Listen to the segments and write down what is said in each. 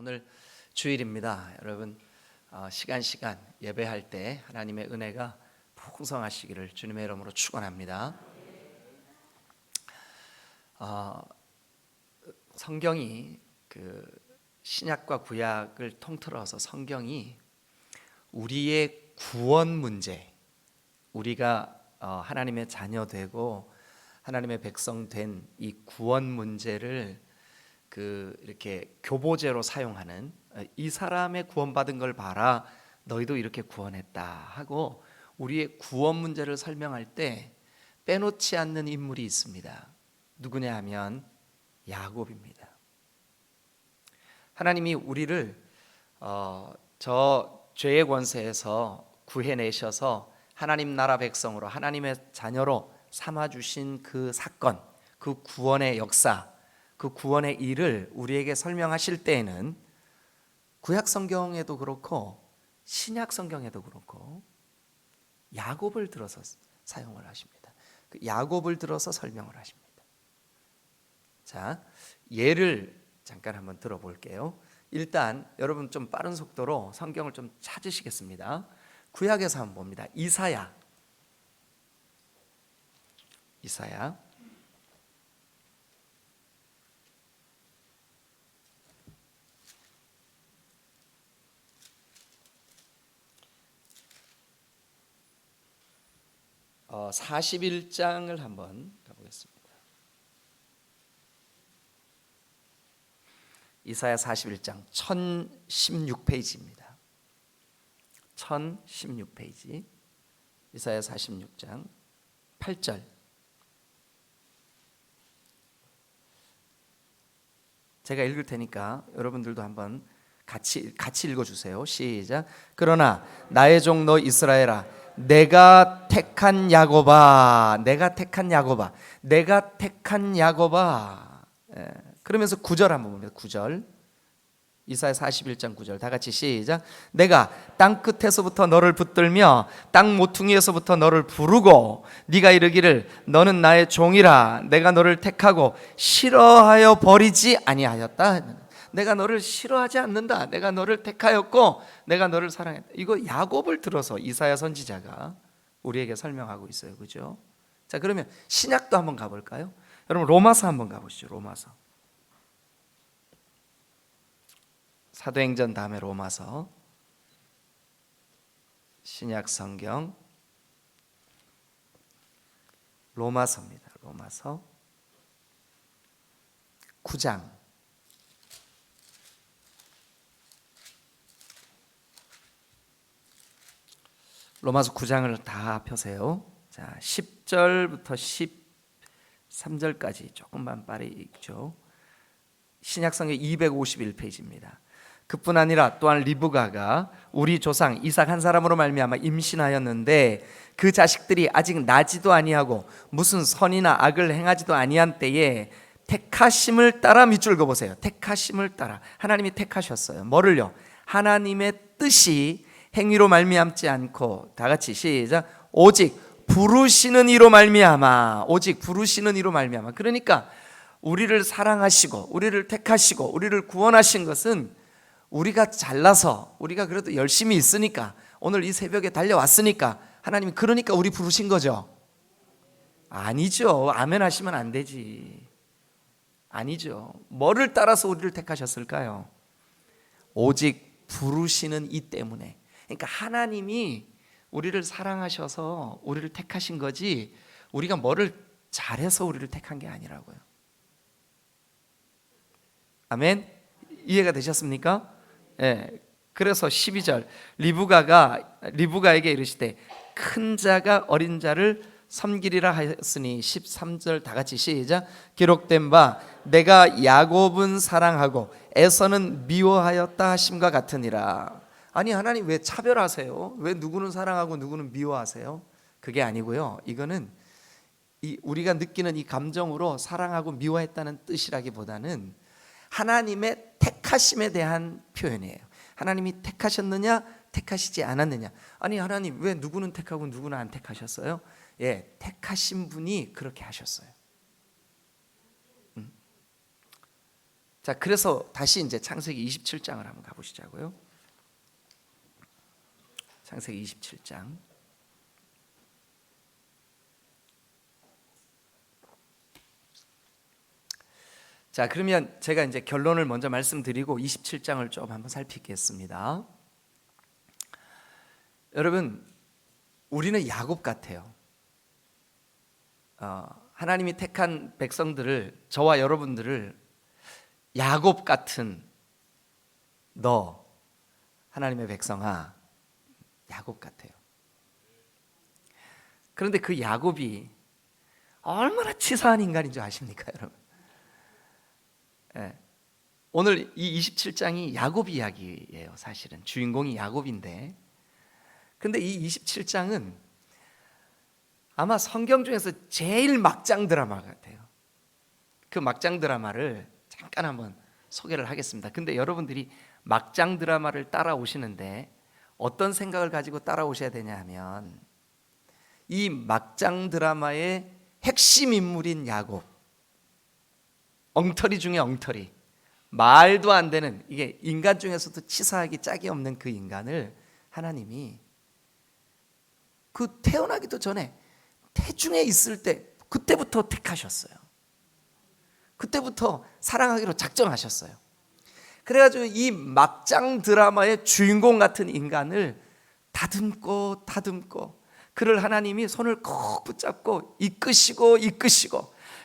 오늘 주일입니다. 여러분 시간 예배할 때 하나님의 은혜가 풍성하시기를 주님의 이름으로 축원합니다. 성경이 신약과 구약을 통틀어서 성경이 우리의 구원 문제, 우리가 하나님의 자녀 되고 하나님의 백성 된 이 구원 문제를 이렇게 교보제로 사용하는, 이 사람의 구원받은 걸 봐라, 너희도 이렇게 구원했다 하고 우리의 구원 문제를 설명할 때 빼놓지 않는 인물이 있습니다. 누구냐 하면 야곱입니다. 하나님이 우리를 저 죄의 권세에서 구해내셔서 하나님 나라 백성으로, 하나님의 자녀로 삼아주신 그 사건, 그 구원의 역사, 그 구원의 일을 우리에게 설명하실 때에는 구약 성경에도 그렇고 신약 성경에도 그렇고 야곱을 들어서 사용을 하십니다. 그 야곱을 들어서 설명을 하십니다. 자, 예를 잠깐 한번 들어볼게요. 일단 여러분 좀 빠른 속도로 성경을 좀 찾으시겠습니다. 구약에서 한번 봅니다. 이사야 41장을 한번 가보겠습니다. 이사야 41장 1016페이지입니다. 1016페이지 이사야 46장 8절. 제가 읽을 테니까 여러분들도 한번 같이 읽어주세요. 시작. 그러나 나의 종 너 이스라엘아, 내가 택한 야곱아, 내가 택한 야곱아, 내가 택한 야곱아. 그러면서 9절 한번 봅니다. 9절 이사야 41장 9절 다 같이 시작. 내가 땅 끝에서부터 너를 붙들며 땅 모퉁이에서부터 너를 부르고 네가 이르기를 너는 나의 종이라. 내가 너를 택하고 싫어하여 버리지 아니하였다. 내가 너를 싫어하지 않는다. 내가 너를 택하였고 내가 너를 사랑했다. 이거 야곱을 들어서 이사야 선지자가 우리에게 설명하고 있어요. 그죠? 자, 그러면 신약도 한번 가볼까요? 여러분 로마서 한번 가보시죠. 로마서. 사도행전 다음에 로마서, 신약 성경 로마서입니다. 로마서 9장. 로마서 9장을 다 펴세요. 자, 10절부터 13절까지 조금만 빠르게 읽죠. 신약 성경 251페이지입니다. 그뿐 아니라 또한 리브가가 우리 조상 이삭 한 사람으로 말미암아 임신하였는데 그 자식들이 아직 나지도 아니하고 무슨 선이나 악을 행하지도 아니한 때에 택하심을 따라, 밑줄 그어보세요. 택하심을 따라 하나님이 택하셨어요. 뭐를요? 하나님의 뜻이 행위로 말미암지 않고, 다 같이 시작. 오직 부르시는 이로 말미암아. 오직 부르시는 이로 말미암아. 그러니까 우리를 사랑하시고 우리를 택하시고 우리를 구원하신 것은 우리가 잘나서, 우리가 그래도 열심히 있으니까, 오늘 이 새벽에 달려왔으니까 하나님이 그러니까 우리 부르신 거죠? 아니죠. 아멘 하시면 안 되지. 아니죠. 뭐를 따라서 우리를 택하셨을까요? 오직 부르시는 이 때문에. 그러니까 하나님이 우리를 사랑하셔서 우리를 택하신 거지, 우리가 뭐를 잘해서 우리를 택한 게 아니라고요. 아멘? 이해가 되셨습니까? 예. 그래서 12절 리브가에게 이르시되 큰 자가 어린 자를 섬기리라 하였으니, 13절 다 같이 시작. 기록된 바 내가 야곱은 사랑하고 에서는 미워하였다 하심과 같으니라. 아니, 하나님 왜 차별하세요? 왜 누구는 사랑하고 누구는 미워하세요? 그게 아니고요. 이거는 우리가 느끼는 이 감정으로 사랑하고 미워했다는 뜻이라기보다는 하나님의 택하심에 대한 표현이에요. 하나님이 택하셨느냐 택하시지 않았느냐. 아니, 하나님 왜 누구는 택하고 누구는 안 택하셨어요? 예, 택하신 분이 그렇게 하셨어요. 자, 그래서 다시 이제 창세기 27장을 한번 가보시자고요. 창세기 27장. 자, 그러면 제가 이제 결론을 먼저 말씀드리고 27장을 좀 한번 살피겠습니다. 여러분, 우리는 야곱 같아요. 하나님이 택한 백성들을, 저와 여러분들을 야곱 같은 너, 하나님의 백성아, 야곱 같아요. 그런데 그 야곱이 얼마나 치사한 인간인 줄 아십니까, 여러분? 예. 오늘 이 27장이 야곱 이야기예요. 사실은 주인공이 야곱인데, 근데 이 27장은 아마 성경 중에서 제일 막장 드라마 같아요. 그 막장 드라마를 잠깐 한번 소개를 하겠습니다. 근데 여러분들이 막장 드라마를 따라오시는데 어떤 생각을 가지고 따라오셔야 되냐 하면, 이 막장 드라마의 핵심 인물인 야곱, 엉터리 중에 엉터리, 말도 안 되는, 이게 인간 중에서도 치사하기 짝이 없는 그 인간을 하나님이 그 태어나기도 전에 태중에 있을 때 그때부터 택하셨어요. 그때부터 사랑하기로 작정하셨어요. 그래가지고 이 막장 드라마의 주인공 같은 인간을 다듬고 그를 하나님이 손을 꼭 붙잡고 이끄시고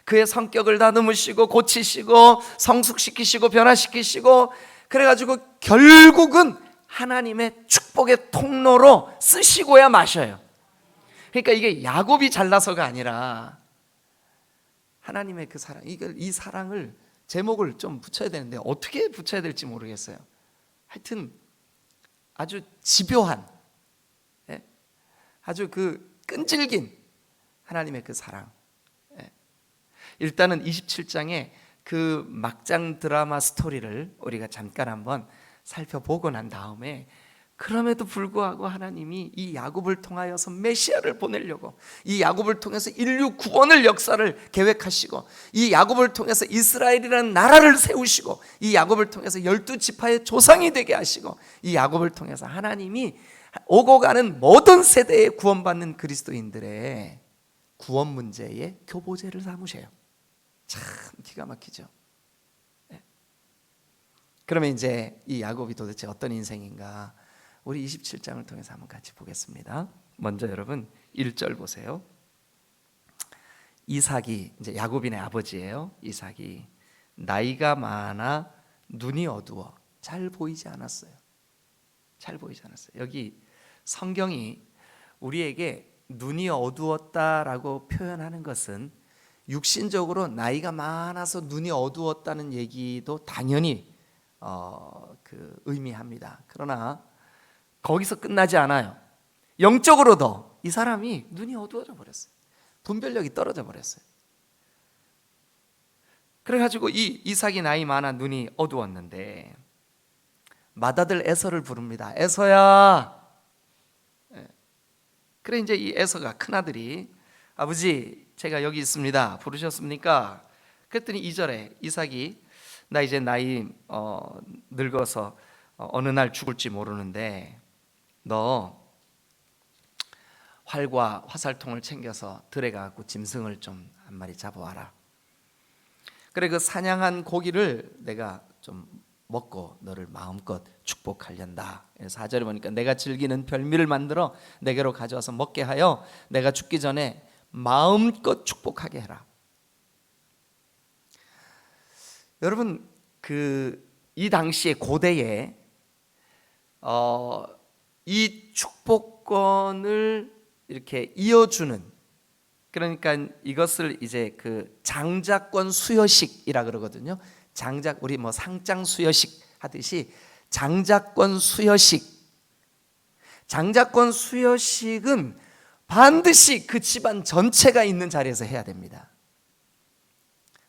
그의 성격을 다듬으시고 고치시고 성숙시키시고 변화시키시고, 그래가지고 결국은 하나님의 축복의 통로로 쓰시고야 마셔요. 그러니까 이게 야곱이 잘나서가 아니라 하나님의 그 사랑, 이 사랑을 제목을 좀 붙여야 되는데 어떻게 붙여야 될지 모르겠어요. 하여튼 아주 집요한, 아주 그 끈질긴 하나님의 그 사랑. 일단은 27장의 그 막장 드라마 스토리를 우리가 잠깐 한번 살펴보고 난 다음에, 그럼에도 불구하고 하나님이 이 야곱을 통하여서 메시아를 보내려고, 이 야곱을 통해서 인류 구원을 역사를 계획하시고, 이 야곱을 통해서 이스라엘이라는 나라를 세우시고, 이 야곱을 통해서 12지파의 조상이 되게 하시고, 이 야곱을 통해서 하나님이 오고 가는 모든 세대에 구원받는 그리스도인들의 구원 문제의 교보제를 삼으세요. 참 기가 막히죠. 그러면 이제 이 야곱이 도대체 어떤 인생인가, 우리 27장을 통해서 한번 같이 보겠습니다. 먼저 여러분 1절 보세요. 이삭이, 이제 야곱인의 아버지예요. 이삭이 나이가 많아 눈이 어두워 잘 보이지 않았어요. 잘 보이지 않았어요. 여기 성경이 우리에게 눈이 어두웠다라고 표현하는 것은 육신적으로 나이가 많아서 눈이 어두웠다는 얘기도 당연히 의미합니다. 그러나 거기서 끝나지 않아요. 영적으로도 이 사람이 눈이 어두워져 버렸어요. 분별력이 떨어져 버렸어요. 그래가지고 이 이삭이 나이 많아 눈이 어두웠는데 맏아들 에서를 부릅니다. 에서야. 그래 이제 이 에서가, 큰아들이, 아버지 제가 여기 있습니다. 부르셨습니까? 그랬더니 2절에 이삭이, 나 이제 나이 늙어서 어느 날 죽을지 모르는데 너 활과 화살통을 챙겨서 들에 가고 짐승을 좀 한 마리 잡아와라. 그래 그 사냥한 고기를 내가 좀 먹고 너를 마음껏 축복하련다. 4절에 보니까 내가 즐기는 별미를 만들어 내게로 가져와서 먹게 하여 내가 죽기 전에 마음껏 축복하게 해라. 여러분 이 당시에 고대에 이 축복권을 이렇게 이어주는, 그러니까 이것을 이제 그 장자권 수여식이라 그러거든요. 우리 뭐 상장 수여식 하듯이 장자권 수여식은 반드시 그 집안 전체가 있는 자리에서 해야 됩니다.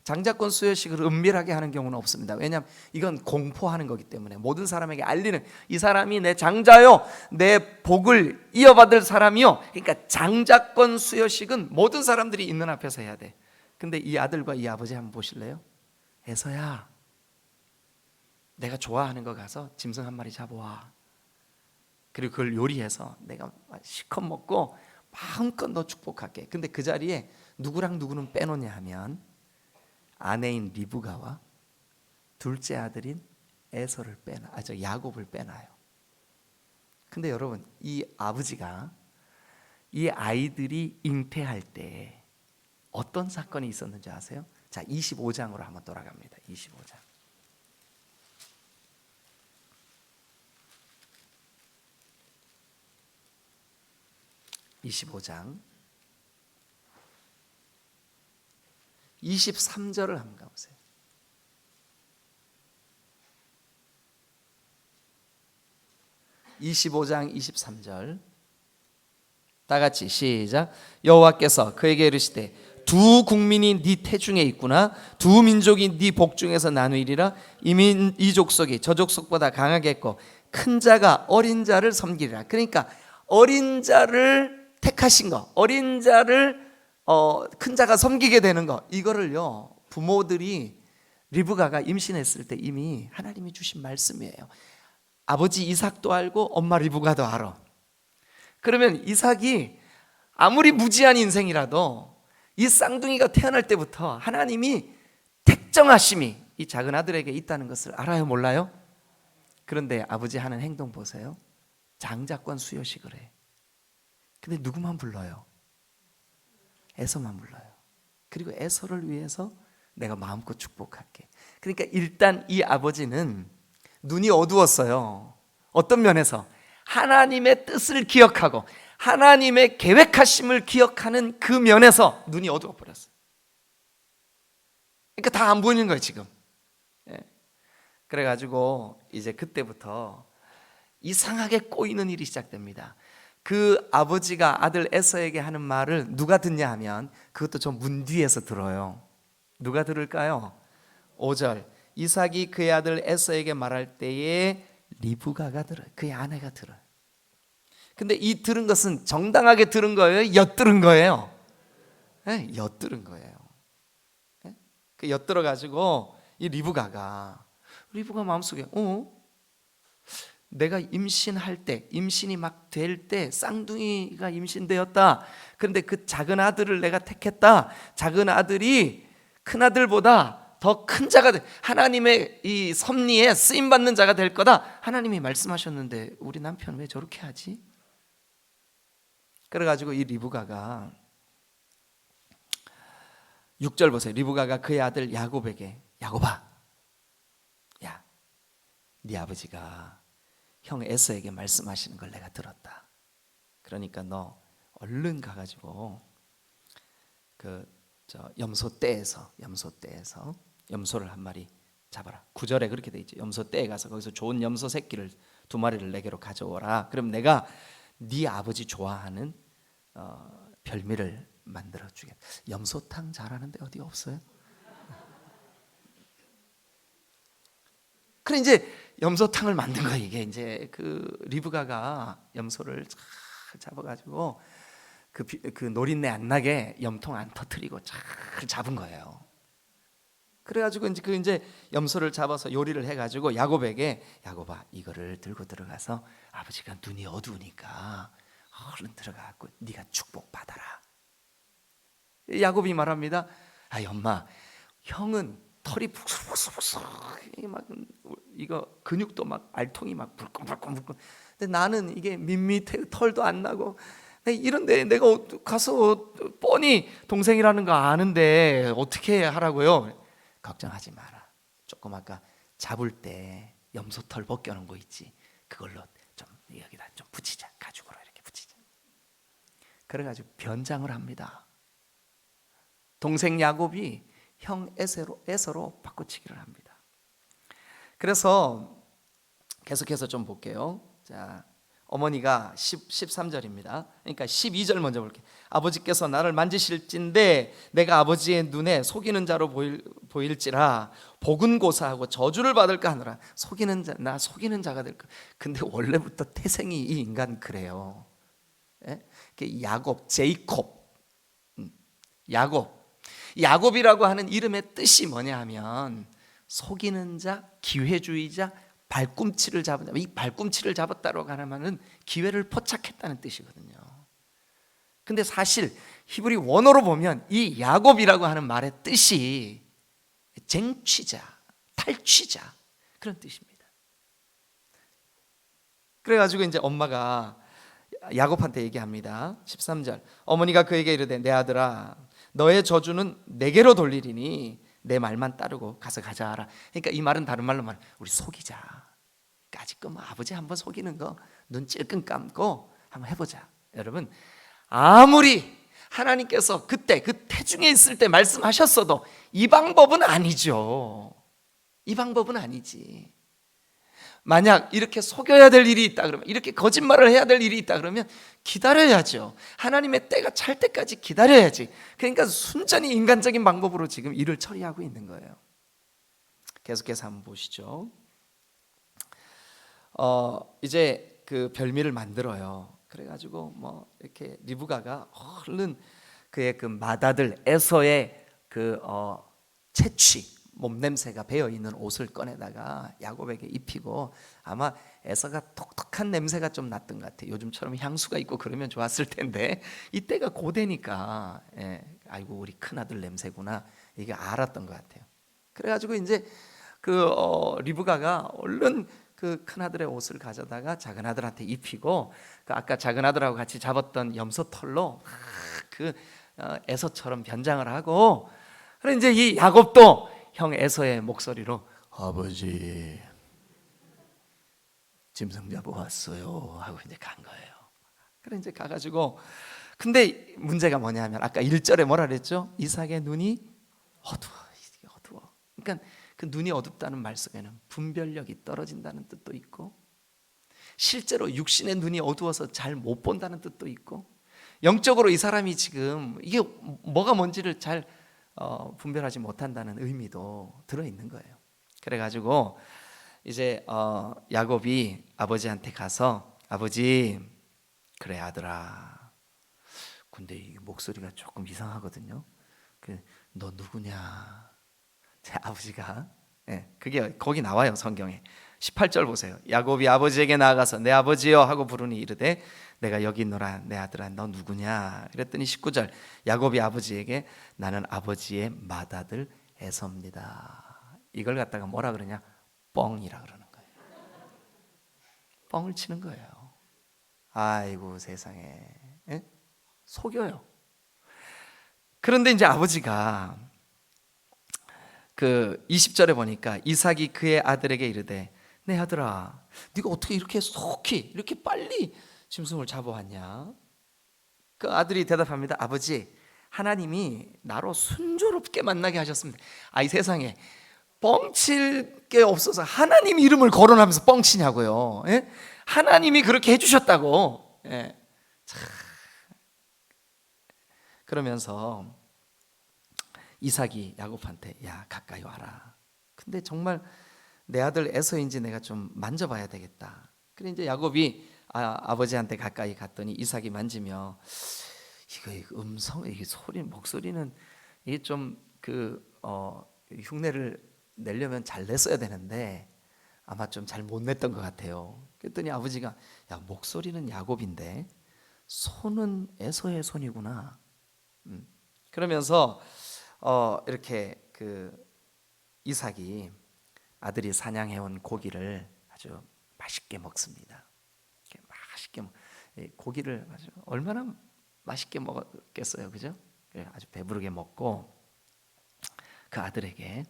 장자권 수여식을 은밀하게 하는 경우는 없습니다. 왜냐하면 이건 공포하는 거기 때문에 모든 사람에게 알리는, 이 사람이 내 장자요, 내 복을 이어받을 사람이요. 그러니까 장자권 수여식은 모든 사람들이 있는 앞에서 해야 돼. 근데 이 아들과 이 아버지 한번 보실래요? 에서야, 내가 좋아하는 거 가서 짐승 한 마리 잡아와. 그리고 그걸 요리해서 내가 실컷 먹고 마음껏 너 축복할게. 근데 그 자리에 누구랑 누구는 빼놓냐 하면 아내인 리브가와 둘째 아들인 에서를 야곱을 빼놔요. 근데 여러분, 이 아버지가 이 아이들이 잉태할 때 어떤 사건이 있었는지 아세요? 자, 25장으로 한번 돌아갑니다. 25장. 25장 23절을 한번 가보세요. 25장 23절 다 같이 시작. 여호와께서 그에게 이르시되 두 국민이 네 태중에 있구나. 두 민족이 네 복중에서 나누리라. 이 족속이 저 족속보다 강하겠고 큰 자가 어린 자를 섬기리라. 그러니까 어린 자를 택하신 거, 어린 자를 큰 자가 섬기게 되는 거, 이거를요 부모들이 리브가가 임신했을 때 이미 하나님이 주신 말씀이에요. 아버지 이삭도 알고 엄마 리브가도 알아. 그러면 이삭이 아무리 무지한 인생이라도 이 쌍둥이가 태어날 때부터 하나님이 택정하심이 이 작은 아들에게 있다는 것을 알아요, 몰라요? 그런데 아버지 하는 행동 보세요. 장자권 수여식을 해. 근데 누구만 불러요? 에서만 불러요. 그리고 에서를 위해서 내가 마음껏 축복할게. 그러니까 일단 이 아버지는 눈이 어두웠어요. 어떤 면에서? 하나님의 뜻을 기억하고 하나님의 계획하심을 기억하는 그 면에서 눈이 어두워 버렸어요. 그러니까 다 안 보이는 거예요 지금. 그래가지고 이제 그때부터 이상하게 꼬이는 일이 시작됩니다. 그 아버지가 아들 에서에게 하는 말을 누가 듣냐 하면 그것도 저 문 뒤에서 들어요. 누가 들을까요? 5절 이삭이 그의 아들 에서에게 말할 때에 리브가가 들어요. 그의 아내가 들어요. 근데 이 들은 것은 정당하게 들은 거예요? 엿들은 거예요? 네, 엿들은 거예요. 네? 그 엿들어 가지고 이 리브가 마음속에 내가 임신할 때, 임신이 막 될 때 쌍둥이가 임신되었다. 그런데 그 작은 아들을 내가 택했다. 작은 아들이 큰 아들보다 더 큰 자가 돼. 하나님의 이 섭리에 쓰임 받는 자가 될 거다. 하나님이 말씀하셨는데 우리 남편 왜 저렇게 하지? 그래가지고 이 리브가가 6절 보세요. 리브가가 그의 아들 야곱에게 야곱아, 야, 네 아버지가 형 에서에게 말씀하시는 걸 내가 들었다. 그러니까 너 얼른 가가지고 염소떼에서 염소를 한 마리 잡아라. 9절에 그렇게 돼 있죠. 염소떼에 가서 거기서 좋은 염소 새끼를 2마리를 내게로 가져오라. 그럼 내가 네 아버지 좋아하는 별미를 만들어 주겠다. 염소탕 잘하는데 어디 없어요? 그래 이제 염소탕을 만든 거예요. 이게 이제 그 리브가가 염소를 잘 잡아가지고 그 노린내 안 나게 염통 안 터뜨리고 잘 잡은 거예요. 그래가지고 이제 염소를 잡아서 요리를 해가지고 야곱에게 야곱아 이거를 들고 들어가서 아버지가 눈이 어두우니까 얼른 들어가고 네가 축복 받아라. 야곱이 말합니다. 아이 엄마, 형은 털이 북슬북슬북슬 막 이거 근육도 막 알통이 막 불끈불끈. 근데 나는 이게 밋밋해 털도 안 나고 이런데 내가 가서 뻔히 동생이라는 거 아는데 어떻게 하라고요? 걱정하지 마라. 조금 아까 잡을 때 염소털 벗겨놓은 거 있지? 그걸로 좀 여기다 좀 붙이자. 가죽으로 이렇게 붙이자. 그래가지고 변장을 합니다. 동생 야곱이 형 에서로 바꿔치기를 합니다. 그래서 계속해서 좀 볼게요. 자, 어머니가 13절입니다. 그러니까 12절 먼저 볼게요. 아버지께서 나를 만지실진데 내가 아버지의 눈에 속이는 자로 보일지라 복은고사하고 저주를 받을까 하노라. 나 속이는 자가 될까. 근데 원래부터 태생이 이 인간 그래요. 야곱, 야곱이라고 하는 이름의 뜻이 뭐냐 하면 속이는 자, 기회주의자, 발꿈치를 잡은 자. 이 발꿈치를 잡았다고 하면은 기회를 포착했다는 뜻이거든요. 근데 사실 히브리 원어로 보면 이 야곱이라고 하는 말의 뜻이 쟁취자, 탈취자 그런 뜻입니다. 그래가지고 이제 엄마가 야곱한테 얘기합니다. 13절 어머니가 그에게 이르되 내 아들아 너의 저주는 내게로 돌리리니 내 말만 따르고 가서 가자하라. 그러니까 이 말은 다른 말로 말 우리 속이자. 아직껏 뭐 아버지 한번 속이는 거 눈 찔끔 감고 한번 해보자. 여러분 아무리 하나님께서 그때 그 태중에 있을 때 말씀하셨어도 이 방법은 아니죠. 이 방법은 아니지. 만약 이렇게 속여야 될 일이 있다 그러면, 이렇게 거짓말을 해야 될 일이 있다 그러면 기다려야죠. 하나님의 때가 찰 때까지 기다려야지. 그러니까 순전히 인간적인 방법으로 지금 일을 처리하고 있는 거예요. 계속해서 한번 보시죠. 이제 그 별미를 만들어요. 그래가지고 뭐 이렇게 리브가가 얼른 그의 그 맏아들 에서의 그 채취 몸 냄새가 배어 있는 옷을 꺼내다가 야곱에게 입히고, 아마 에서가 톡톡한 냄새가 좀 났던 것 같아요. 요즘처럼 향수가 있고 그러면 좋았을 텐데 이때가 고되니까 아이고 우리 큰아들 냄새구나 이게 알았던 것 같아요. 그래가지고 이제 그 리브가가 얼른 그 큰아들의 옷을 가져다가 작은아들한테 입히고, 그 아까 작은아들하고 같이 잡았던 염소 털로 그 에서처럼 변장을 하고, 그래 이제 이 야곱도 형 에서의 목소리로 아버지 짐승 잡아왔어요 하고 이제 간 거예요. 그래 이제 가가지고, 근데 문제가 뭐냐면 아까 1절에 뭐라 그랬죠? 이삭의 눈이 어두워. 그러니까 그 눈이 어둡다는 말 속에는 분별력이 떨어진다는 뜻도 있고, 실제로 육신의 눈이 어두워서 잘 못 본다는 뜻도 있고, 영적으로 이 사람이 지금 이게 뭐가 뭔지를 잘 분별하지 못한다는 의미도 들어있는 거예요. 그래가지고 이제 야곱이 아버지한테 가서 아버지 그래 아들아, 근데 이 목소리가 조금 이상하거든요. 너 누구냐? 제 아버지가 그게 거기 나와요 성경에. 18절 보세요. 야곱이 아버지에게 나아가서 내 아버지여 하고 부르니 이르되 내가 여기 있노라. 내 아들아 너 누구냐? 그랬더니 19절 야곱이 아버지에게 나는 아버지의 맏아들 에서입니다. 이걸 갖다가 뭐라 그러냐? 뻥이라 그러는 거예요. 뻥을 치는 거예요. 아이고 세상에, 속여요. 그런데 이제 아버지가 그 20절에 보니까 이삭이 그의 아들에게 이르되 내 아들아 네가 어떻게 이렇게 속히 이렇게 빨리 짐승을 잡아왔냐? 그 아들이 대답합니다. 아버지 하나님이 나로 순조롭게 만나게 하셨습니다. 이 세상에 뻥칠 게 없어서 하나님 이름을 거론하면서 뻥치냐고요. 하나님이 그렇게 해주셨다고. 그러면서 이삭이 야곱한테 야 가까이 와라. 근데 정말 내 아들 에서인지 내가 좀 만져봐야 되겠다. 그래 이제 야곱이 아버지한테 가까이 갔더니 이삭이 만지며 이거 음성, 이게 소리, 목소리는 이게 좀 흉내를 내려면 잘 냈어야 되는데 아마 좀 잘 못 냈던 것 같아요. 그랬더니 아버지가 야 목소리는 야곱인데 손은 에서의 손이구나. 그러면서 이렇게 그 이삭이 아들이 사냥해온 고기를 아주 맛있게 먹습니다. 맛있게 고기를 아주 얼마나 맛있게 먹었겠어요, 그죠? 아주 배부르게 먹고 그 아들에게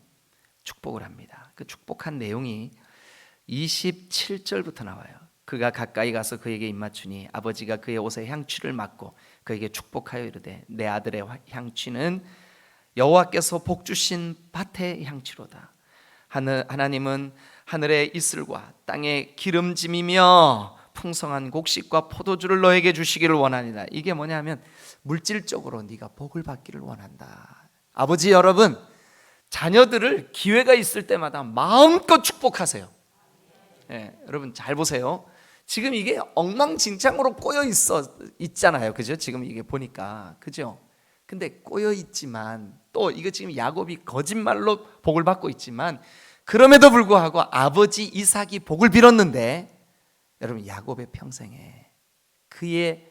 축복을 합니다. 그 축복한 내용이 27절부터 나와요. 그가 가까이 가서 그에게 입맞추니 아버지가 그의 옷에 향취를 맡고 그에게 축복하여 이르되 내 아들의 향취는 여호와께서 복 주신 밭의 향취로다. 하나님은 하늘의 이슬과 땅의 기름짐이며 풍성한 곡식과 포도주를 너에게 주시기를 원하니라. 이게 뭐냐면 물질적으로 네가 복을 받기를 원한다. 아버지 여러분, 자녀들을 기회가 있을 때마다 마음껏 축복하세요. 여러분 잘 보세요. 지금 이게 엉망진창으로 꼬여 있잖아요, 그죠? 지금 이게 보니까, 그죠? 근데 꼬여 있지만 또 이거 지금 야곱이 거짓말로 복을 받고 있지만 그럼에도 불구하고 아버지 이삭이 복을 빌었는데, 여러분 야곱의 평생에 그의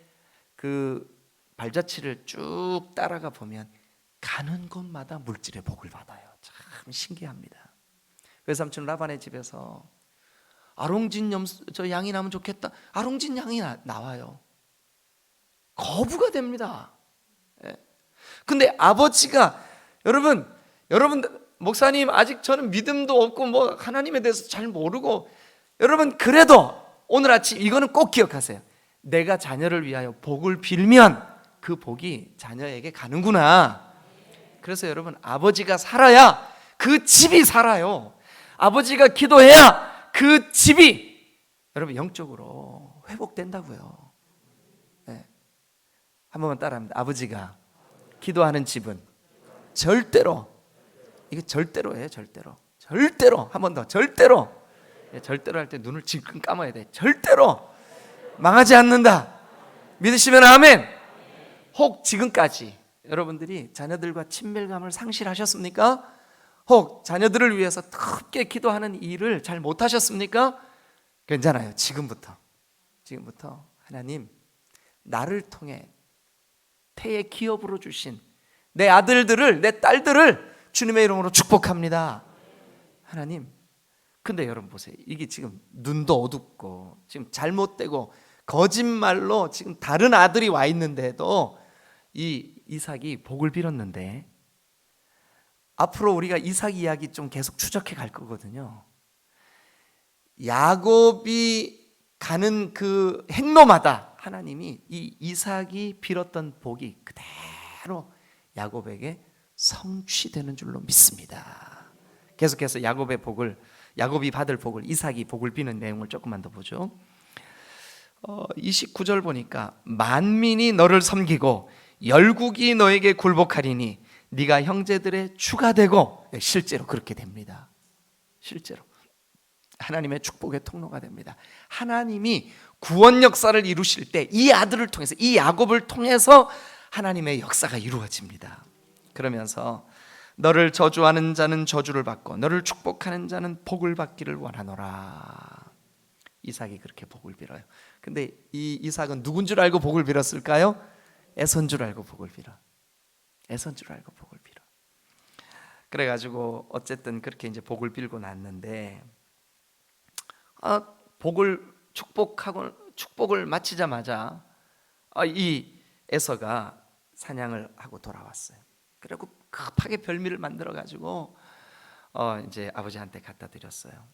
그 발자취를 쭉 따라가 보면 가는 곳마다 물질의 복을 받아요. 참 신기합니다. 외삼촌 라반의 집에서 아롱진 저 양이 나면 좋겠다. 아롱진 양이 나와요. 거부가 됩니다. 예. 근데 아버지가 여러분 목사님 아직 저는 믿음도 없고 뭐 하나님에 대해서 잘 모르고, 여러분 그래도 오늘 아침 이거는 꼭 기억하세요. 내가 자녀를 위하여 복을 빌면 그 복이 자녀에게 가는구나. 그래서 여러분 아버지가 살아야 그 집이 살아요. 아버지가 기도해야 그 집이 여러분 영적으로 회복된다고요. 네. 한 번만 따라합니다. 아버지가 기도하는 집은 절대로, 이게 절대로예요. 절대로 한 번 더, 절대로 할 때 눈을 질끈 감아야 돼. 절대로 망하지 않는다. 믿으시면 아멘. 혹 지금까지 여러분들이 자녀들과 친밀감을 상실하셨습니까? 혹 자녀들을 위해서 특게 기도하는 일을 잘 못하셨습니까? 괜찮아요. 지금부터 하나님, 나를 통해 태의 기업으로 주신 내 아들들을, 내 딸들을 주님의 이름으로 축복합니다. 하나님. 근데 여러분 보세요. 이게 지금 눈도 어둡고 지금 잘못되고 거짓말로 지금 다른 아들이 와 있는데도 이 이삭이 복을 빌었는데, 앞으로 우리가 이삭 이야기 좀 계속 추적해 갈 거거든요. 야곱이 가는 그 행로마다 하나님이 이 이삭이 빌었던 복이 그대로 야곱에게 성취되는 줄로 믿습니다. 계속해서 야곱이 받을 복을, 이삭이 복을 비는 내용을 조금만 더 보죠. 29절 보니까 만민이 너를 섬기고 열국이 너에게 굴복하리니 네가 형제들의 주가 되고, 실제로 그렇게 됩니다. 실제로 하나님의 축복의 통로가 됩니다. 하나님이 구원 역사를 이루실 때 이 아들을 통해서, 이 야곱을 통해서 하나님의 역사가 이루어집니다. 그러면서 너를 저주하는 자는 저주를 받고 너를 축복하는 자는 복을 받기를 원하노라. 이삭이 그렇게 복을 빌어요. 근데 이 이삭은 누군 줄 알고 복을 빌었을까요? 에서인 줄 알고 복을 빌어. 그래가지고 어쨌든 그렇게 이제 복을 빌고 났는데, 축복을 마치자마자 이 에서가 사냥을 하고 돌아왔어요. 그리고 급하게 별미를 만들어 가지고 이제 아버지한테 갖다 드렸어요.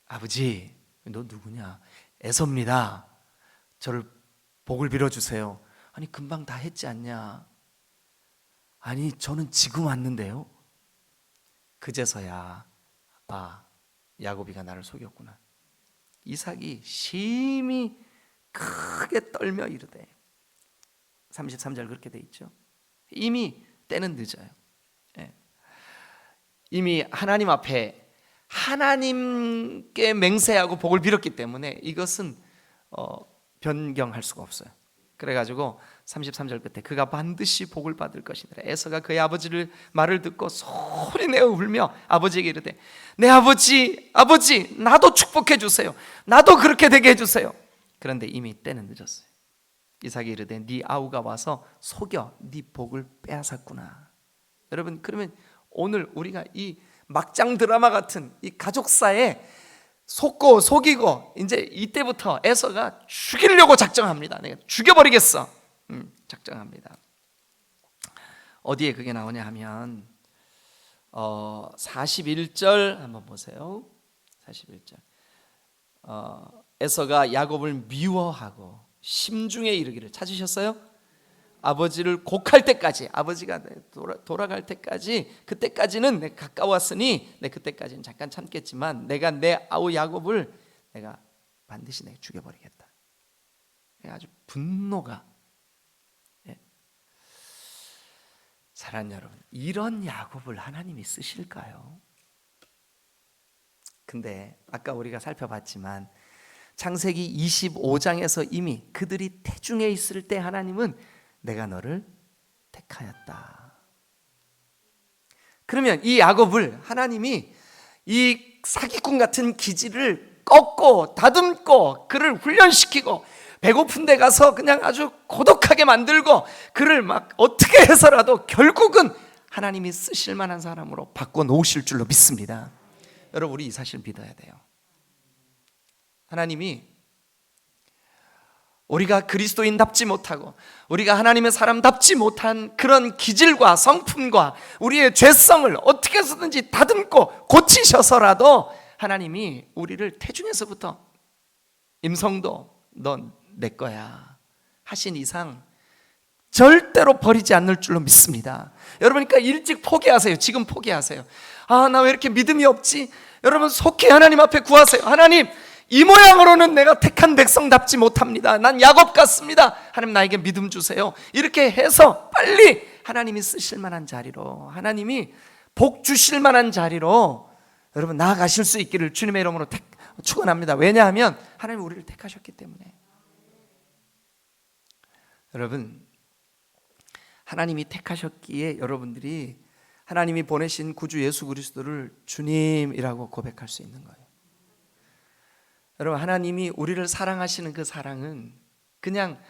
아버지, 너 누구냐? 에서입니다. 저를 복을 빌어주세요. 아니 금방 다 했지 않냐? 아니 저는 지금 왔는데요. 그제서야 야곱이가 나를 속였구나. 이삭이 심히 크게 떨며 이르되, 33절 그렇게 돼 있죠. 이미 때는 늦어요. 이미 하나님 앞에 하나님께 맹세하고 복을 빌었기 때문에 이것은 변경할 수가 없어요. 그래가지고 33절 끝에 그가 반드시 복을 받을 것이니라. 에서가 그의 아버지를 말을 듣고 소리내어 울며 아버지에게 이르되, 내 아버지 나도 축복해 주세요. 나도 그렇게 되게 해주세요. 그런데 이미 때는 늦었어요. 이삭이 이르되 네 아우가 와서 속여 네 복을 빼앗았구나. 여러분, 그러면 오늘 우리가 이 막장 드라마 같은 이 가족사에 속이고 이제 이때부터 에서가 죽이려고 작정합니다. 내가 죽여버리겠어. 작정합니다. 어디에 그게 나오냐 하면 41절 한번 보세요. 41절. 에서가 야곱을 미워하고 심중에 이르기를, 찾으셨어요? 아버지를 곡할 때까지, 아버지가 돌아갈 때까지, 그때까지는 내가 가까웠으니 그때까지는 잠깐 참겠지만 내가 내 아우 야곱을 내가 반드시 내가 죽여버리겠다. 아주 분노가. 사랑하는 여러분, 이런 야곱을 하나님이 쓰실까요? 근데 아까 우리가 살펴봤지만 창세기 25장에서 이미 그들이 태중에 있을 때 하나님은 내가 너를 택하였다. 그러면 이 야곱을 하나님이 이 사기꾼 같은 기질을 꺾고 다듬고 그를 훈련시키고 배고픈 데 가서 그냥 아주 고독하게 만들고 그를 막 어떻게 해서라도 결국은 하나님이 쓰실 만한 사람으로 바꿔 놓으실 줄로 믿습니다. 여러분, 우리 이 사실 믿어야 돼요. 하나님이 우리가 그리스도인답지 못하고 우리가 하나님의 사람답지 못한 그런 기질과 성품과 우리의 죄성을 어떻게 해서든지 다듬고 고치셔서라도 하나님이 우리를 태중에서부터 임성도 넌 내 거야 하신 이상 절대로 버리지 않을 줄로 믿습니다. 여러분, 그러니까 일찍 포기하세요. 지금 포기하세요. 아, 나 왜 이렇게 믿음이 없지? 여러분, 속히 하나님 앞에 구하세요. 하나님, 이 모양으로는 내가 택한 백성답지 못합니다. 난 야곱 같습니다. 하나님, 나에게 믿음 주세요. 이렇게 해서 빨리 하나님이 쓰실 만한 자리로, 하나님이 복 주실 만한 자리로 여러분 나아가실 수 있기를 주님의 이름으로 축원합니다. 왜냐하면 하나님이 우리를 택하셨기 때문에. 여러분, 하나님이 택하셨기에 여러분들이 하나님이 보내신 구주 예수 그리스도를 주님이라고 고백할 수 있는 거예요. 여러분, 하나님이 우리를 사랑하시는 그 사랑은 그냥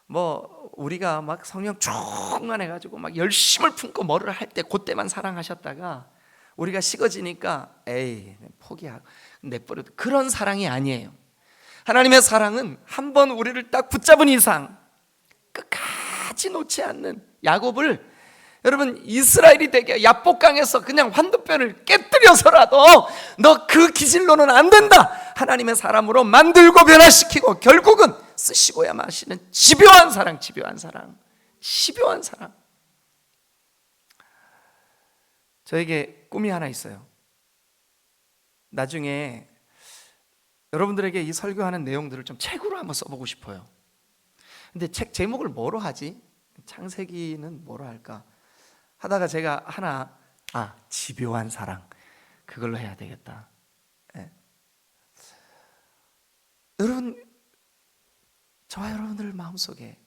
뭐 우리가 막 성령 충만해가지고 막 열심을 품고 뭐를 할 때 그때만 사랑하셨다가 우리가 식어지니까 에이 포기하고 내버려도 그런 사랑이 아니에요. 하나님의 사랑은 한번 우리를 딱 붙잡은 이상 끝까지 놓지 않는, 야곱을 여러분 이스라엘이 되게 야복강에서 그냥 환두뼈를 깨뜨려서라도 너 그 기질로는 안 된다, 하나님의 사람으로 만들고 변화시키고 결국은 쓰시고야 마시는 집요한 사랑, 집요한 사랑, 집요한 사랑. 저에게 꿈이 하나 있어요. 나중에 여러분들에게 이 설교하는 내용들을 좀 책으로 한번 써보고 싶어요. 근데 책 제목을 뭐로 하지? 창세기는 뭐로 할까? 하다가 제가 하나, 집요한 사랑, 그걸로 해야 되겠다. 네. 여러분, 저와 여러분들 마음속에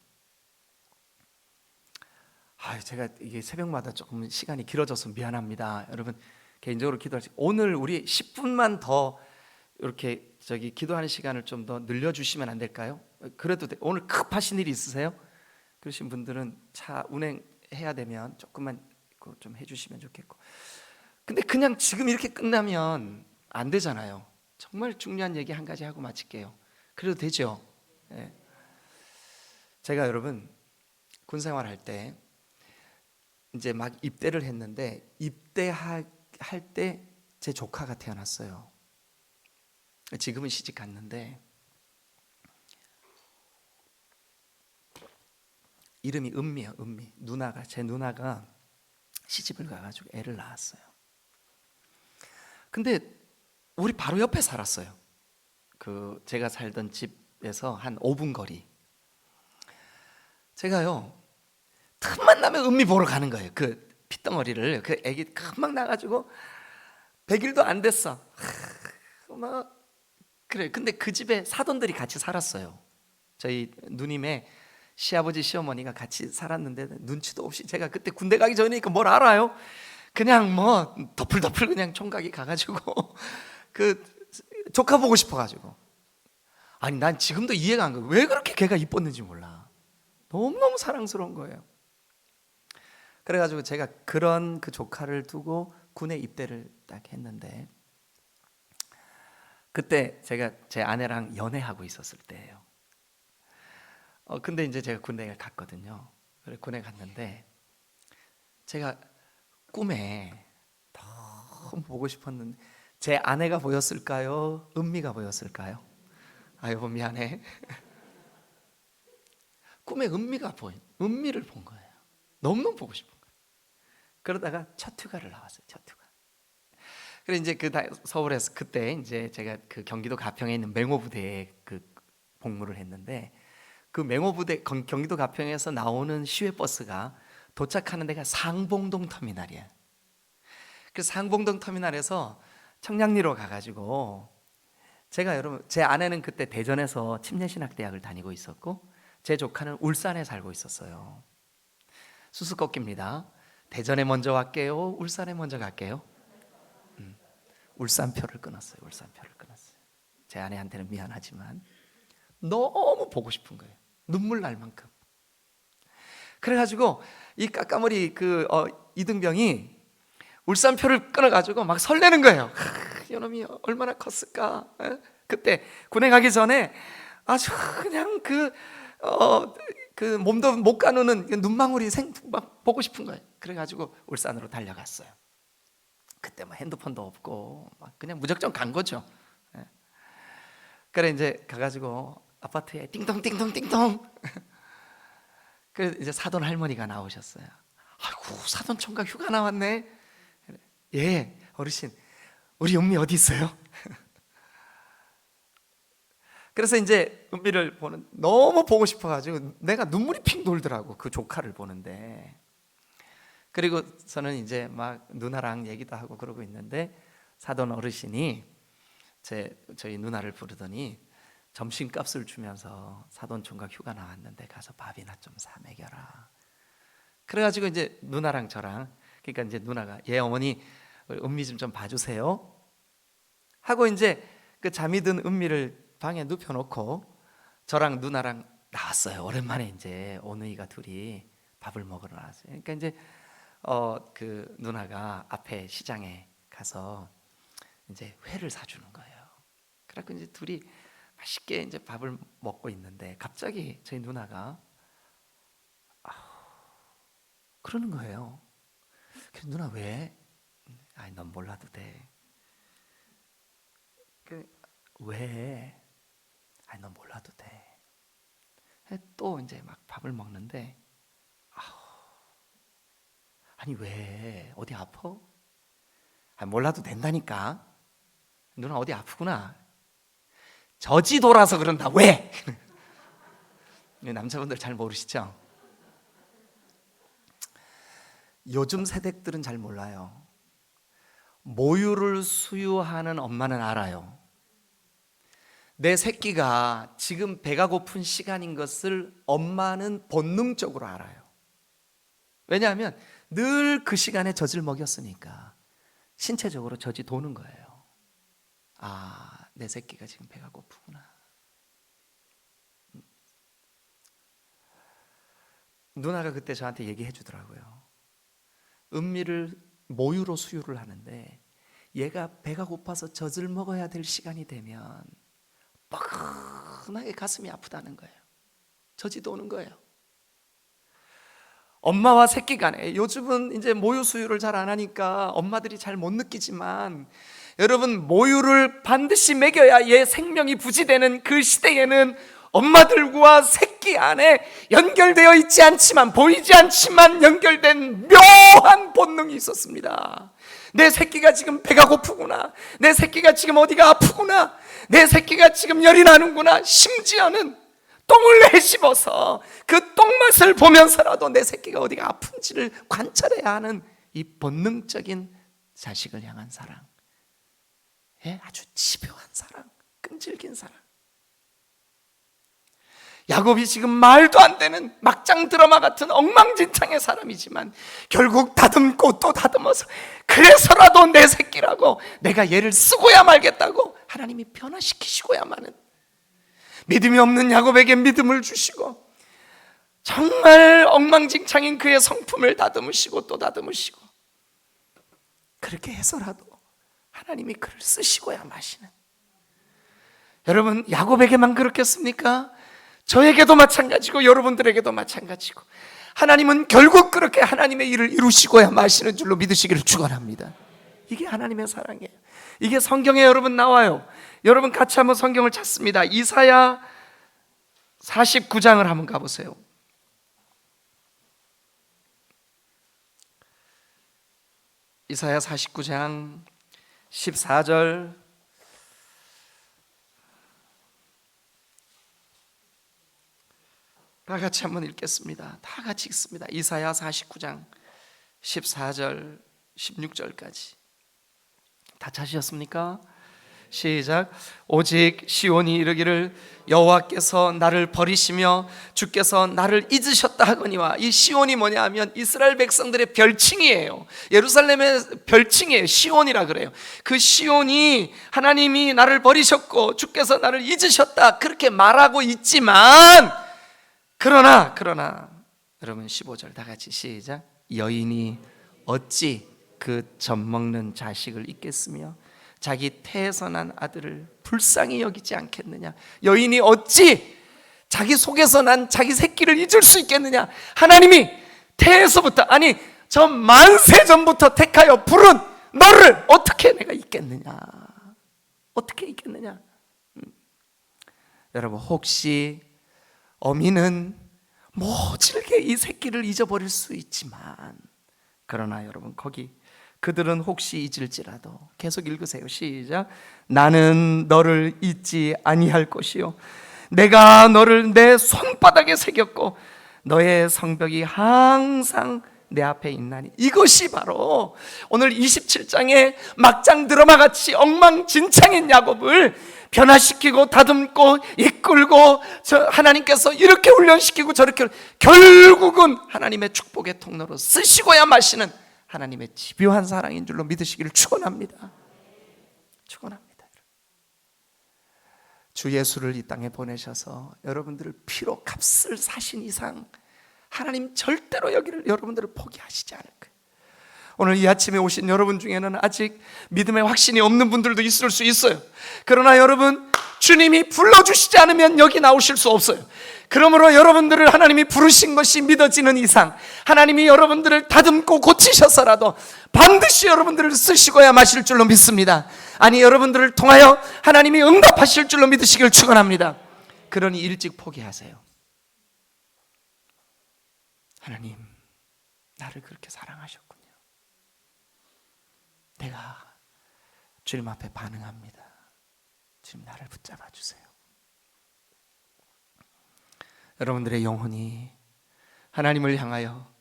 제가 이게 새벽마다 조금 시간이 길어져서 미안합니다. 여러분, 개인적으로 기도할 수, 오늘 우리 10분만 더 이렇게 기도하는 시간을 좀 더 늘려주시면 안 될까요? 그래도 오늘 급하신 일이 있으세요? 그러신 분들은 차 운행해야 되면 조금만 좀 해주시면 좋겠고, 근데 그냥 지금 이렇게 끝나면 안 되잖아요. 정말 중요한 얘기 한 가지 하고 마칠게요. 그래도 되죠? 네. 제가 여러분 군생활 할 때 이제 막 입대를 했는데 입대할 때 제 조카가 태어났어요. 지금은 시집 갔는데 이름이 은미야, 은미. 제 누나가 시집을 가가지고 애를 낳았어요. 근데 우리 바로 옆에 살았어요. 제가 살던 집에서 한 5분 거리. 제가요 틈만 나면 은미 보러 가는 거예요. 그 핏덩어리를, 그 애기 금방 나가지고 100일도 안 됐어. 그래. 근데 그 집에 사돈들이 같이 살았어요. 저희 누님의 시아버지 시어머니가 같이 살았는데 눈치도 없이, 제가 그때 군대 가기 전이니까 뭘 알아요? 그냥 뭐 덮을덮을 그냥 총각이 가가지고 그 조카 보고 싶어가지고. 아니, 난 지금도 이해가 안 가요. 왜 그렇게 걔가 이뻤는지 몰라. 너무너무 사랑스러운 거예요. 그래가지고 제가 그런 그 조카를 두고 군에 입대를 딱 했는데, 그때 제가 제 아내랑 연애하고 있었을 때예요. 근데 이제 제가 군대에 갔거든요. 그래 군에 갔는데 제가 꿈에 너무 보고 싶었는데 제 아내가 보였을까요? 은미가 보였을까요? 여보 미안해. 꿈에 은미를 본 거예요. 너무너무 보고 싶은 거예요. 그러다가 첫 휴가를 나왔어요. 첫 휴가. 그래 이제 서울에서 그때 이제 제가 그 경기도 가평에 있는 맹호부대에 복무를 했는데, 그 맹호부대 경기도 가평에서 나오는 시외버스가 도착하는 데가 상봉동 터미널이야. 그래서 상봉동 터미널에서 청량리로 가가지고 여러분, 제 아내는 그때 대전에서 침례신학대학을 다니고 있었고 제 조카는 울산에 살고 있었어요. 수수께끼입니다. 대전에 먼저 갈게요? 울산에 먼저 갈게요? 울산표를 끊었어요. 울산표를 끊었어요. 제 아내한테는 미안하지만 너무 보고 싶은 거예요. 눈물 날 만큼. 그래가지고 이 까까머리 이등병이 울산표를 끊어가지고 막 설레는 거예요. 이놈이 얼마나 컸을까. 그때 군에 가기 전에 아주 그냥 그 몸도 못 가누는 눈망울이 막 보고 싶은 거예요. 그래가지고 울산으로 달려갔어요. 그때 뭐 핸드폰도 없고 막 그냥 무작정 간 거죠. 그래 이제 가가지고 아파트에 띵동띵동띵동. 그래 이제 사돈 할머니가 나오셨어요. 아이고 사돈 총각 휴가 나왔네. 예 어르신 우리 은미 어디 있어요? 그래서 이제 은미를 너무 보고 싶어가지고 내가 눈물이 핑 돌더라고 그 조카를 보는데. 그리고 저는 이제 막 누나랑 얘기도 하고 그러고 있는데 사돈 어르신이 저희 누나를 부르더니 점심값을 주면서 사돈 총각 휴가 나왔는데 가서 밥이나 좀 사 먹여라. 그래가지고 이제 누나랑 저랑 그러니까 이제 누나가 예 어머니 은미 좀 봐주세요 하고 이제 그 잠이 든 은미를 방에 눕혀놓고 저랑 누나랑 나왔어요. 오랜만에 이제 오누이가 둘이 밥을 먹으러 나왔어요. 그러니까 이제 그 누나가 앞에 시장에 가서 이제 회를 사주는 거예요. 그래서 이제 둘이 맛있게 이제 밥을 먹고 있는데 갑자기 저희 누나가 그러는 거예요. 그래서 누나 왜? 아니 넌 몰라도 돼. 왜? 아니 넌 몰라도 돼. 또 이제 막 밥을 먹는데 아니 왜? 어디 아파? 아니 몰라도 된다니까. 누나 어디 아프구나. 저지 돌아서 그런다. 왜? 남자분들 잘 모르시죠? 요즘 세대들은 잘 몰라요. 모유를 수유하는 엄마는 알아요. 내 새끼가 지금 배가 고픈 시간인 것을 엄마는 본능적으로 알아요. 왜냐하면 늘 그 시간에 젖을 먹였으니까 신체적으로 젖이 도는 거예요. 아, 내 새끼가 지금 배가 고프구나. 누나가 그때 저한테 얘기해 주더라고요. 은미를 모유로 수유를 하는데 얘가 배가 고파서 젖을 먹어야 될 시간이 되면 뻐근하게 가슴이 아프다는 거예요. 젖이 도는 거예요. 엄마와 새끼 간에 요즘은 이제 모유 수유를 잘 안 하니까 엄마들이 잘 못 느끼지만 여러분 모유를 반드시 먹여야 얘 생명이 부지되는 그 시대에는 엄마들과 새끼 안에 연결되어 있지 않지만 보이지 않지만 연결된 묘한 본능이 있었습니다. 내 새끼가 지금 배가 고프구나. 내 새끼가 지금 어디가 아프구나. 내 새끼가 지금 열이 나는구나. 심지어는 똥을 내씹어서 그 똥맛을 보면서라도 내 새끼가 어디가 아픈지를 관찰해야 하는 이 본능적인 자식을 향한 사랑, 아주 집요한 사랑, 끈질긴 사랑. 야곱이 지금 말도 안 되는 막장 드라마 같은 엉망진창의 사람이지만 결국 다듬고 또 다듬어서 그래서라도 내 새끼라고 내가 얘를 쓰고야 말겠다고 하나님이 변화시키시고야만은 믿음이 없는 야곱에게 믿음을 주시고 정말 엉망진창인 그의 성품을 다듬으시고 또 다듬으시고 그렇게 해서라도 하나님이 그를 쓰시고야 마시는. 여러분 야곱에게만 그렇겠습니까? 저에게도 마찬가지고 여러분들에게도 마찬가지고 하나님은 결국 그렇게 하나님의 일을 이루시고야 마시는 줄로 믿으시기를 축원합니다. 이게 하나님의 사랑이에요. 이게 성경에 여러분 나와요. 여러분 같이 한번 성경을 찾습니다. 이사야 49장을 한번 가보세요. 이사야 49장 14절 다 같이 한번 읽겠습니다. 다 같이 읽습니다. 이사야 49장 14절 16절까지 다 찾으셨습니까? 시작. 오직 시온이 이르기를 여호와께서 나를 버리시며 주께서 나를 잊으셨다 하거니와. 이 시온이 뭐냐 하면 이스라엘 백성들의 별칭이에요. 예루살렘의 별칭이에요. 시온이라 그래요. 그 시온이 하나님이 나를 버리셨고 주께서 나를 잊으셨다 그렇게 말하고 있지만, 그러나 여러분 15절 다 같이 시작. 여인이 어찌 그 젖먹는 자식을 잊겠으며 자기 태에서 난 아들을 불쌍히 여기지 않겠느냐. 여인이 어찌 자기 속에서 난 자기 새끼를 잊을 수 있겠느냐. 하나님이 태에서부터, 아니 저 만세 전부터 택하여 부른 너를 어떻게 내가 잊겠느냐. 어떻게 잊겠느냐. 여러분, 혹시 어미는 모질게 이 새끼를 잊어버릴 수 있지만, 그러나 여러분 거기 그들은 혹시 잊을지라도, 계속 읽으세요. 시작. 나는 너를 잊지 아니할 것이요 내가 너를 내 손바닥에 새겼고 너의 성벽이 항상 내 앞에 있나니. 이것이 바로 오늘 27장의 막장 드라마 같이 엉망진창인 야곱을 변화시키고 다듬고 이끌고 하나님께서 이렇게 훈련시키고 저렇게 결국은 하나님의 축복의 통로로 쓰시고야 마시는 하나님의 집요한 사랑인 줄로 믿으시기를 축원합니다. 축원합니다. 주 예수를 이 땅에 보내셔서 여러분들을 피로 값을 사신 이상 하나님 절대로 여러분들을 포기하시지 않을 거예요. 오늘 이 아침에 오신 여러분 중에는 아직 믿음의 확신이 없는 분들도 있을 수 있어요. 그러나 여러분, 주님이 불러주시지 않으면 여기 나오실 수 없어요. 그러므로 여러분들을 하나님이 부르신 것이 믿어지는 이상 하나님이 여러분들을 다듬고 고치셔서라도 반드시 여러분들을 쓰시고야 마실 줄로 믿습니다. 아니, 여러분들을 통하여 하나님이 응답하실 줄로 믿으시길 축원합니다. 그러니 일찍 포기하세요. 하나님, 나를 그렇게 사랑하셨군요. 내가 주님 앞에 반응합니다. 주님, 나를 붙잡아 주세요. 여러분들의 영혼이 하나님을 향하여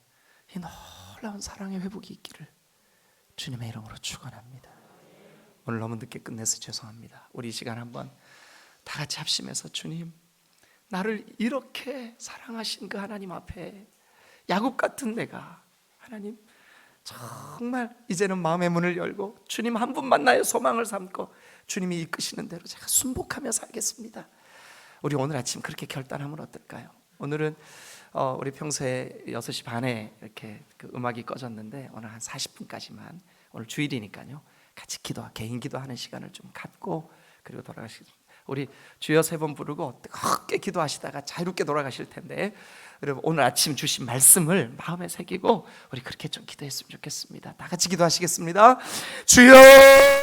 이 놀라운 사랑의 회복이 있기를 주님의 이름으로 축원합니다. 오늘 너무 늦게 끝내서 죄송합니다. 우리 이 시간 한번 다 같이 합심해서, 주님, 나를 이렇게 사랑하신 그 하나님 앞에 야곱 같은 내가, 하나님 정말 이제는 마음의 문을 열고 주님 한 분만 나의 소망을 삼고 주님이 이끄시는 대로 제가 순복하며 살겠습니다. 우리 오늘 아침 그렇게 결단하면 어떨까요? 오늘은 우리 평소에 6시 반에 이렇게 그 음악이 꺼졌는데 오늘 한 40분까지만, 오늘 주일이니까요, 같이 개인 기도하는 시간을 좀 갖고 그리고 돌아가시겠습니다. 우리 주여 3번 부르고 뜨겁게 기도하시다가 자유롭게 돌아가실 텐데, 여러분 오늘 아침 주신 말씀을 마음에 새기고 우리 그렇게 좀 기도했으면 좋겠습니다. 다 같이 기도하시겠습니다. 주여